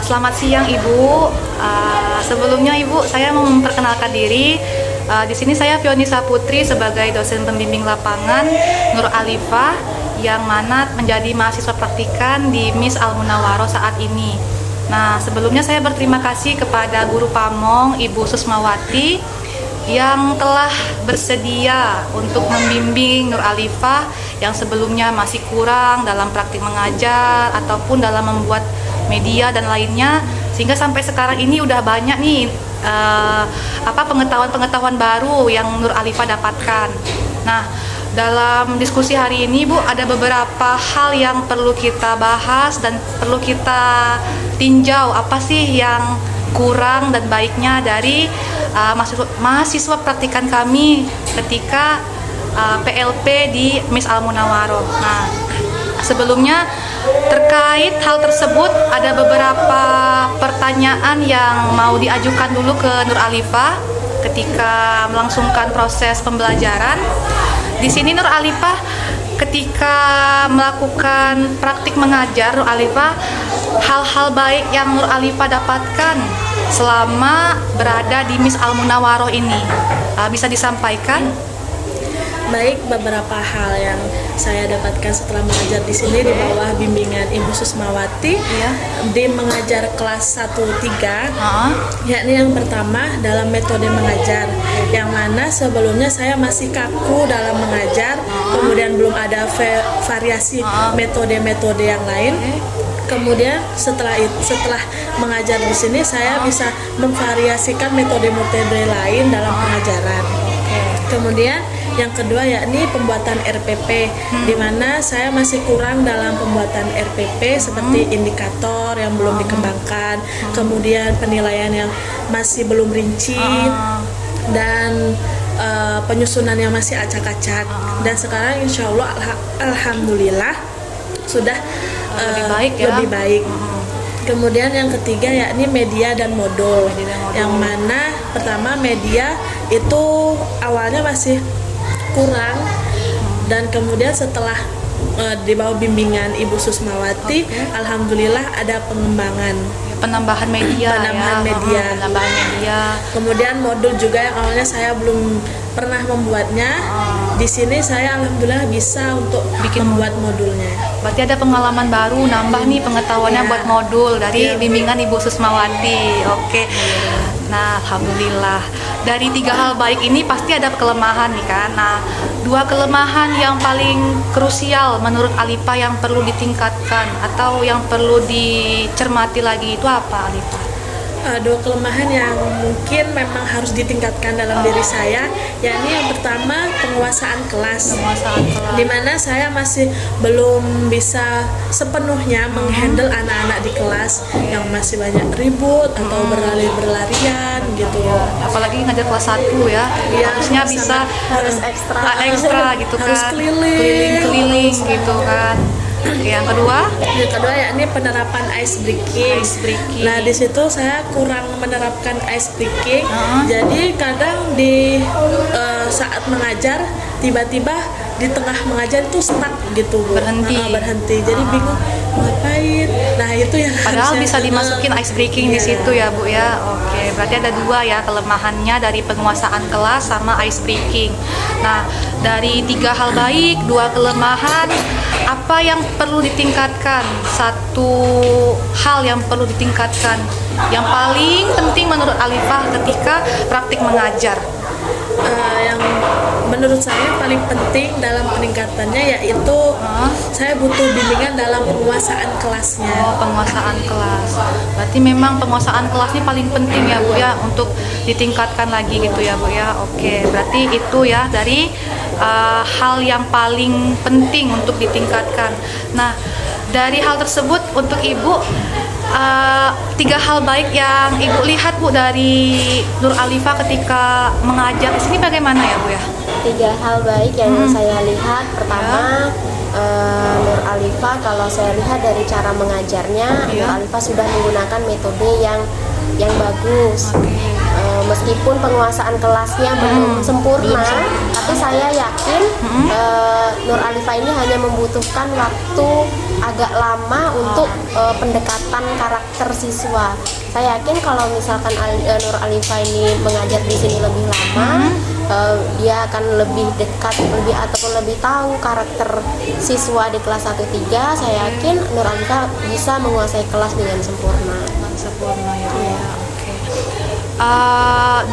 Selamat siang Ibu. Sebelumnya Ibu, saya mau memperkenalkan diri. Di sini saya Fionisa Putri sebagai dosen pembimbing lapangan Nur Alifah yang mana menjadi mahasiswa praktikan di MIS Al Munawwaroh saat ini. Nah, sebelumnya saya berterima kasih kepada Guru Pamong Ibu Susmawati yang telah bersedia untuk membimbing Nur Alifah yang sebelumnya masih kurang dalam praktik mengajar ataupun dalam membuat media dan lainnya, sehingga sampai sekarang ini udah banyak nih pengetahuan-pengetahuan baru yang Nur Alifah dapatkan. Nah, dalam diskusi hari ini Bu, ada beberapa hal yang perlu kita bahas dan perlu kita tinjau apa sih yang kurang dan baiknya dari mahasiswa praktikan kami ketika PLP di MIS Al Munawwaroh. Nah, sebelumnya terkait hal tersebut ada beberapa pertanyaan yang mau diajukan dulu ke Nur Alifah ketika melangsungkan proses pembelajaran. Di sini Nur Alifah ketika melakukan praktik mengajar, Nur Alifah, hal-hal baik yang Nur Alifah dapatkan selama berada di MIS Al Munawwaroh ini bisa disampaikan? Baik, beberapa hal yang saya dapatkan setelah mengajar di sini di bawah bimbingan Ibu Susmawati, di mengajar kelas 1-3, yakni yang pertama dalam metode mengajar, yang mana sebelumnya saya masih kaku dalam mengajar, kemudian belum ada variasi metode-metode yang lain. Kemudian setelah mengajar di sini saya bisa memvariasikan metode-metode lain dalam pengajaran. Kemudian yang kedua yakni pembuatan RPP, di mana saya masih kurang dalam pembuatan RPP seperti indikator yang belum dikembangkan, kemudian penilaian yang masih belum rinci, dan penyusunan yang masih acak-acak. Dan sekarang insya Allah alhamdulillah sudah lebih baik ya. Lebih baik. Kemudian yang ketiga yakni media dan modul, yang mana pertama media itu awalnya masih kurang, dan kemudian setelah di bawah bimbingan Ibu Susmawati, alhamdulillah ada penambahan media. Penambahan media. Kemudian modul juga yang awalnya saya belum pernah membuatnya. Di sini saya alhamdulillah bisa untuk membuat modulnya. Berarti ada pengalaman baru, nambah nih pengetahuannya buat modul dari bimbingan Ibu Susmawati. Oke. Nah, alhamdulillah. Dari 3 hal baik ini pasti ada kelemahan nih kan. Nah, 2 kelemahan yang paling krusial menurut Alifah yang perlu ditingkatkan atau yang perlu dicermati lagi itu apa, Alifah? 2 kelemahan yang mungkin memang harus ditingkatkan dalam diri saya, yakni yang pertama penguasaan kelas. Di mana saya masih belum bisa sepenuhnya menghandle anak-anak di kelas yang masih banyak ribut atau berlarian gitu. Apalagi ngajar kelas 1 ya, harusnya bisa harus ekstra gitu kan, harus keliling gitu kan. Yang kedua yakni penerapan ice breaking. Nah, di situ saya kurang menerapkan ice breaking. Jadi kadang di saat mengajar tiba-tiba di tengah mengajar itu stuck gitu, Bu. Berhenti. Jadi bingung ngapain. Nah, itu yang padahal bisa dimasukin ice breaking di situ ya, Bu ya. Oke, berarti ada 2 ya kelemahannya dari penguasaan kelas sama ice breaking. Nah, dari 3 hal baik, 2 kelemahan, apa yang perlu ditingkatkan? 1 hal yang perlu ditingkatkan yang paling penting menurut Alifah ketika praktik mengajar. Yang menurut saya paling penting dalam peningkatannya yaitu saya butuh bimbingan dalam penguasaan kelasnya. Penguasaan kelas. Berarti memang penguasaan kelas ini paling penting ya, Bu ya, untuk ditingkatkan lagi gitu ya, Bu ya. Oke, berarti itu ya dari hal yang paling penting untuk ditingkatkan. Nah, dari hal tersebut untuk Ibu 3 hal baik yang Ibu lihat, Bu, dari Nur Alifah ketika mengajar di sini bagaimana ya, Bu ya? 3 hal baik yang saya lihat, pertama Nur Alifah, kalau saya lihat dari cara mengajarnya, Nur Alifah sudah menggunakan metode yang bagus. meskipun penguasaan kelasnya belum sempurna, tapi saya yakin Nur Alifah ini hanya membutuhkan waktu agak lama untuk pendekatan karakter siswa. Saya yakin kalau misalkan Nur Alifah ini mengajar di sini lebih lama, dia akan lebih dekat, ataupun lebih tahu karakter siswa di kelas 1-3. Saya yakin Nur Alifah bisa menguasai kelas dengan sempurna. Sempurna ya Bu ya. Oke.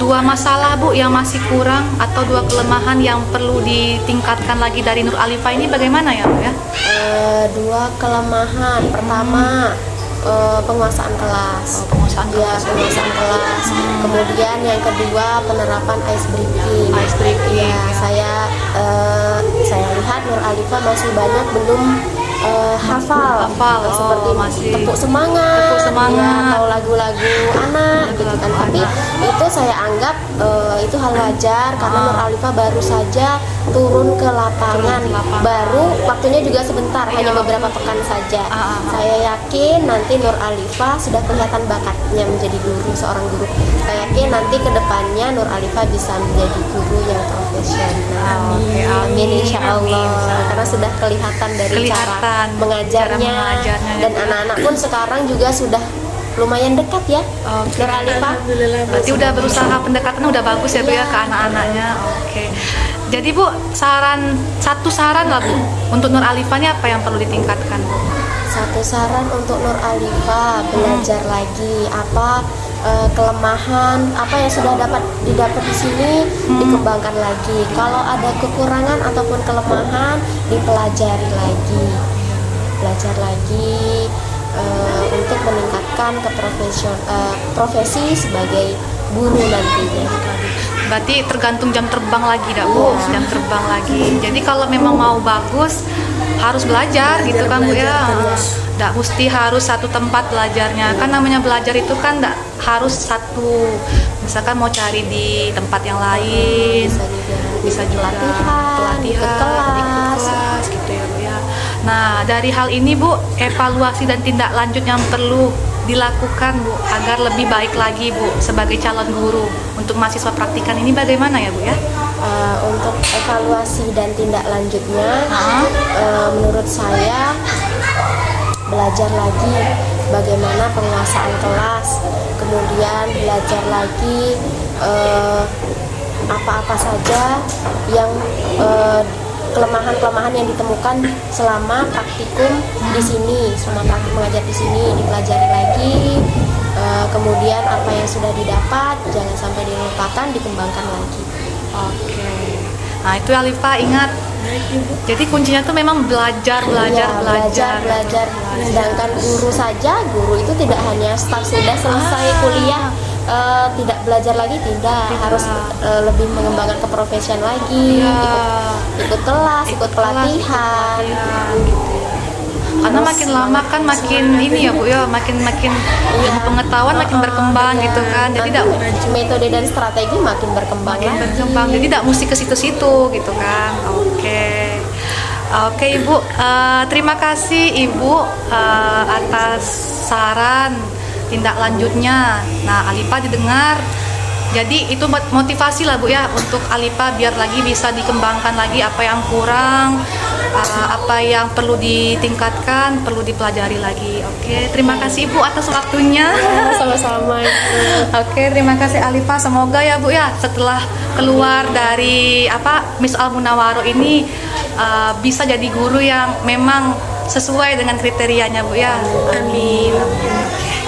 Dua masalah Bu yang masih kurang atau dua kelemahan yang perlu ditingkatkan lagi dari Nur Alifah ini bagaimana ya Bu ya? Dua kelemahan. Pertama, penguasaan kelas. Penguasaan Ya, kelas. penguasaan kelas. Kemudian yang kedua, penerapan ice breaking. Ice breaking, Ya, ya. saya lihat Nur Alifah masih banyak belum hafal. Seperti masih tepuk semangat, Tepuk semangat. ya, atau lagu-lagu anak gitu kan. Tapi itu saya anggap itu hal wajar karena Nur Alifah baru saja turun ke lapangan. Baru waktunya juga sebentar, hanya beberapa pekan saja. Saya yakin nanti Nur Alifah sudah kelihatan bakatnya menjadi guru, seorang guru. Saya yakin nanti kedepannya Nur Alifah bisa menjadi guru yang profesional. Amin, insya Allah. Karena sudah kelihatan dari cara mengajarnya, dan anak-anak pun sekarang juga sudah lumayan dekat ya. Nur Alifah. Alhamdulillah. Berarti udah berusaha pendekatan udah bagus ya Bu ya ke anak-anaknya. Oke. Jadi Bu, satu saran lah Bu untuk Nur Alifah ini apa yang perlu ditingkatkan Bu? Satu saran untuk Nur Alifah, belajar lagi apa kelemahan apa yang sudah didapat di sini, dikembangkan lagi. Kalau ada kekurangan ataupun kelemahan, dipelajari lagi, belajar lagi untuk meningkatkan profesi sebagai guru nantinya. Berarti tergantung jam terbang lagi dah Bu, jam terbang lagi. Jadi kalau memang mau bagus harus belajar gitu kan Bu ya. Nggak mesti harus satu tempat belajarnya. Kan namanya belajar itu kan nggak harus satu. Misalkan mau cari di tempat yang lain, bisa juga pelatihan, ikut kelas gitu ya Bu ya. Nah, dari hal ini Bu, evaluasi dan tindak lanjut yang perlu dilakukan Bu agar lebih baik lagi Bu sebagai calon guru untuk mahasiswa praktikan ini bagaimana ya Bu ya? Untuk evaluasi dan tindak lanjutnya, menurut saya belajar lagi bagaimana penguasaan kelas, kemudian belajar lagi apa-apa saja yang kelemahan-kelemahan yang ditemukan selama praktikum di sini, selama praktik mengajar di sini, dipelajari lagi. Kemudian apa yang sudah didapat jangan sampai dilupakan, dikembangkan lagi. Oke. Nah, itu Alifah ingat. Jadi kuncinya tuh memang belajar. Sedangkan guru saja, guru itu tidak hanya staf sudah selesai kuliah tidak belajar lagi, tidak. Harus lebih mengembangkan keprofesian lagi, ikut kelas, ikut pelatihan. Karena makin lama kan makin ini ya Bu ya, makin ilmu pengetahuan makin berkembang gitu kan. Jadi tidak metode dan strategi makin berkembang. Jadi tidak mesti ke situ-situ gitu kan. Oke Ibu, terima kasih Ibu atas saran tindak lanjutnya. Nah, Alifah didengar. Jadi itu motivasi lah Bu ya untuk Alifah biar lagi bisa dikembangkan lagi apa yang kurang, apa yang perlu ditingkatkan, perlu dipelajari lagi. Oke, terima kasih Ibu atas waktunya. Sama-sama. Oke, terima kasih Alifah. Semoga ya Bu ya setelah keluar dari Miss Al Munawwaroh ini bisa jadi guru yang memang sesuai dengan kriterianya Bu ya. Amin.